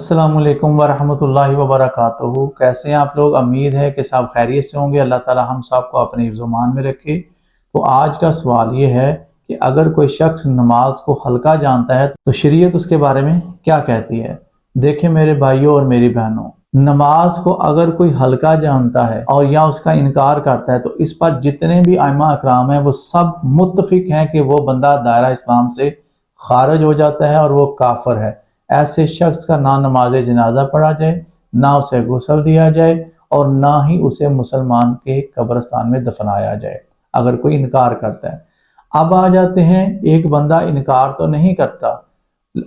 अस्सलाम वालेकुम वरहमतुल्लाहि वबरकातुहू। कैसे हैं आप लोग? उम्मीद है कि सब खैरियत से होंगे। अल्लाह ताला हम सब को अपने हिफ्ज़-ओ-मान में रखे। तो आज का सवाल ये है कि अगर कोई शख्स नमाज को हल्का जानता है तो शरीयत उसके बारे में क्या कहती है। देखें मेरे भाइयों और मेरी बहनों, नमाज को अगर कोई हल्का जानता है और या उसका इनकार करता है तो इस पर जितने भी आइमा अकराम हैं वो सब मुत्तफिक हैं कि वो बंदा दायरा इस्लाम से खारिज हो जाता है और वो काफिर है। ऐसे शख्स का ना नमाज जनाजा पढ़ा जाए, ना उसे गुस्ल दिया जाए और ना ही उसे मुसलमान के कब्रिस्तान में दफनाया जाए अगर कोई इनकार करता है। अब आ जाते हैं, एक बंदा इनकार तो नहीं करता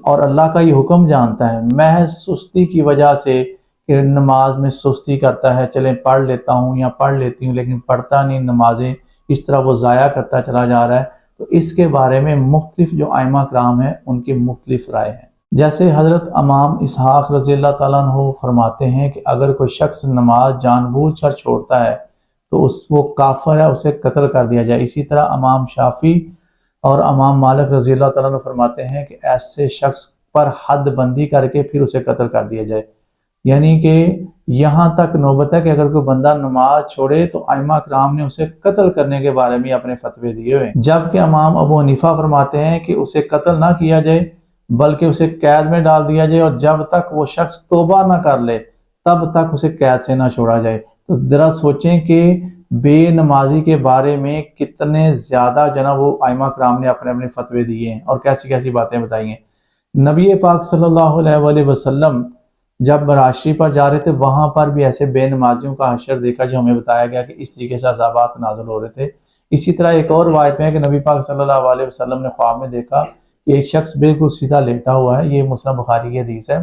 और अल्लाह का ये हुक्म जानता है, महज सुस्ती की वजह से कि नमाज में सुस्ती करता है, चलें पढ़ लेता हूँ या पढ़ लेती हूँ, लेकिन पढ़ता नहीं, नमाजें इस तरह वो ज़ाया करता चला जा रहा है। तो इसके बारे में मुख्तलिफ जो आइमा कराम हैं उनकी मुख्तलिफ राय है। जैसे हज़रत इमाम इसहाक रज़ी अल्लाह ताला अन्हु फरमाते हैं कि अगर कोई शख्स नमाज जानबूझकर छोड़ता है तो वो काफिर है, उसे कत्ल कर दिया जाए। इसी तरह इमाम शाफी और इमाम मालिक रज़ी अल्लाह ताला अन्हु फरमाते हैं कि ऐसे शख्स पर हद बंदी करके फिर उसे कत्ल कर दिया जाए। यानी कि यहाँ तक नौबत है कि अगर कोई बंदा नमाज छोड़े तो आइमा कराम ने उसे कत्ल करने के बारे में अपने फतवे दिए हुए हैं। जबकि इमाम अबू हनीफा फरमाते हैं कि उसे कत्ल ना किया जाए बल्कि उसे कैद में डाल दिया जाए और जब तक वो शख्स तौबा ना कर ले तब तक उसे कैद से ना छोड़ा जाए। तो जरा सोचें कि बेनमाजी के बारे में कितने ज्यादा जना वो आइमा कराम ने अपने अपने फतवे दिए हैं और कैसी कैसी बातें बताई हैं। नबी पाक सल्लल्लाहु अलैहि वसल्लम जब बराशरी पर जा रहे थे वहां पर भी ऐसे बेनमाजियों का हशर देखा जो हमें बताया गया कि इस तरीके से अज़ाबात नाज़िल हो रहे थे। इसी तरह एक और रिवायत में है कि नबी पाक सल्लल्लाहु अलैहि वसल्लम ने ख्वाब में देखा कि एक शख्स बिल्कुल सीधा लेटा हुआ है, ये मुस्लिम बुखारी की हदीस है,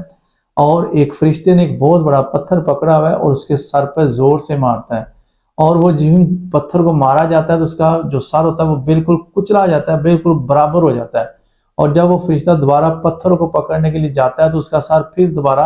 और एक फरिश्ते ने एक बहुत बड़ा पत्थर पकड़ा हुआ है और उसके सर पर जोर से मारता है और वो जिन पत्थर को मारा जाता है तो उसका जो सर होता है वो बिल्कुल कुचला जाता है, बिल्कुल बराबर हो जाता है। और जब वो फरिश्ता दोबारा पत्थर को पकड़ने के लिए जाता है तो उसका सर फिर दोबारा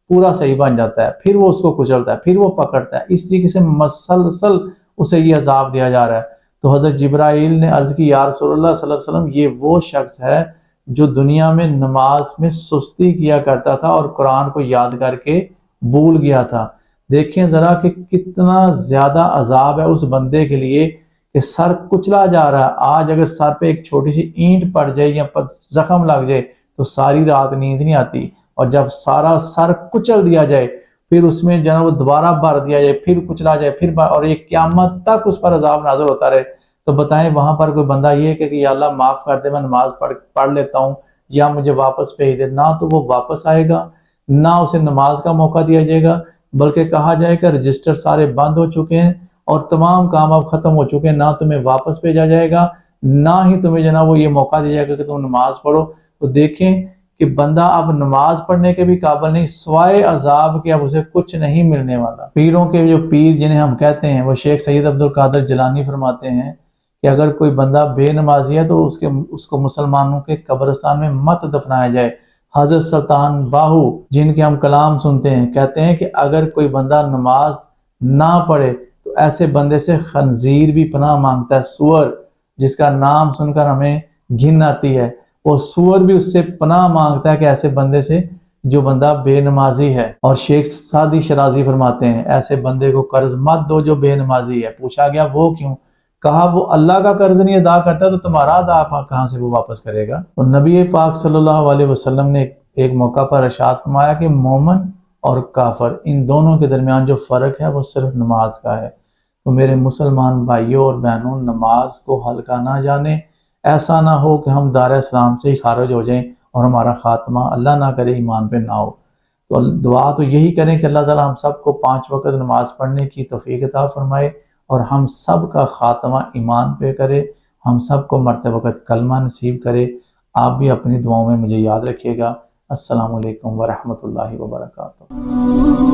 पूरा सही बन जाता है, फिर वो उसको कुचलता है, फिर वो पकड़ता है। इस तरीके से मसलसल उसे ये अजाब दिया जा रहा है। तो हजरत जिब्राइल ने अर्ज की, या रसूलल्लाह सल्लल्लाहु अलैहि वसल्लम, ये वो शख्स है जो दुनिया में नमाज में सुस्ती किया करता था और कुरान को याद करके भूल गया था। देखें जरा कि कितना ज्यादा अजाब है उस बंदे के लिए कि सर कुचला जा रहा है। आज अगर सर पे एक छोटी सी ईंट पड़ जाए या जख्म लग जाए तो सारी रात नींद नहीं आती, और जब सारा सर कुचल दिया जाए फिर उसमें जो वो दोबारा भर दिया जाए, फिर कुचला जाए, फिर और ये क़यामत तक उस पर अजाब नाज़िल होता रहे, तो बताएं वहां पर कोई बंदा ये कि या अल्लाह माफ कर दे, मैं नमाज पढ़ लेता हूँ या मुझे वापस भेज दे। ना तो वो वापस आएगा, ना उसे नमाज का मौका दिया जाएगा, बल्कि कहा जाएगा रजिस्टर सारे बंद हो चुके हैं और तमाम काम अब खत्म हो चुके हैं। ना तुम्हें वापस भेजा जाएगा, ना ही तुम्हें जना वो ये मौका दिया जाएगा कि तुम नमाज पढ़ो। तो देखें कि बंदा अब नमाज पढ़ने के भी काबिल नहीं, सिवाय अजाब के अब उसे कुछ नहीं मिलने वाला। पीरों के जो पीर जिन्हें हम कहते हैं वो शेख सैयद अब्दुल कादिर जिलानी फरमाते हैं कि अगर कोई बंदा बेनमाजी है तो उसको मुसलमानों के कब्रिस्तान में मत दफनाया जाए। हजरत सुल्तान बाहू जिनके हम कलाम सुनते हैं कहते हैं कि अगर कोई बंदा नमाज ना पढ़े तो ऐसे बंदे से खंजीर भी पनाह मांगता है। सुअर जिसका नाम सुनकर हमें घिन आती है, वो सुअर भी उससे पनाह मांगता है कि ऐसे बंदे से जो बंदा बेनमाजी है। और शेख सादी शराजी फरमाते हैं ऐसे बंदे को कर्ज मत दो जो बेनमाजी है। पूछा गया वो क्यों? कहा वो अल्लाह का कर्ज नहीं अदा करता तो तुम्हारा अदा कहां से वो वापस करेगा। और नबी पाक सल्लल्लाहु अलैहि वसल्लम ने एक मौका पर इरशाद फरमाया कि मोमिन और काफिर इन दोनों के दरमियान जो फर्क है वो सिर्फ नमाज का है। तो मेरे मुसलमान भाइयों और बहनों, नमाज को हल्का ना जाने, ऐसा ना हो कि हम दायरा इस्लाम से ही खारिज हो जाएं और हमारा खात्मा अल्लाह ना करे ईमान पे ना हो। तो दुआ तो यही करें कि अल्लाह ताला हम सबको 5 वक्त नमाज पढ़ने की तौफीक अता फरमाए और हम सब का खात्मा ईमान पे करे, हम सबको मरते वक्त कलमा नसीब करे। आप भी अपनी दुआओं में मुझे याद रखिएगा। अस्सलामु अलैकुम वरहमतुल्लाहि वबरकातुहू।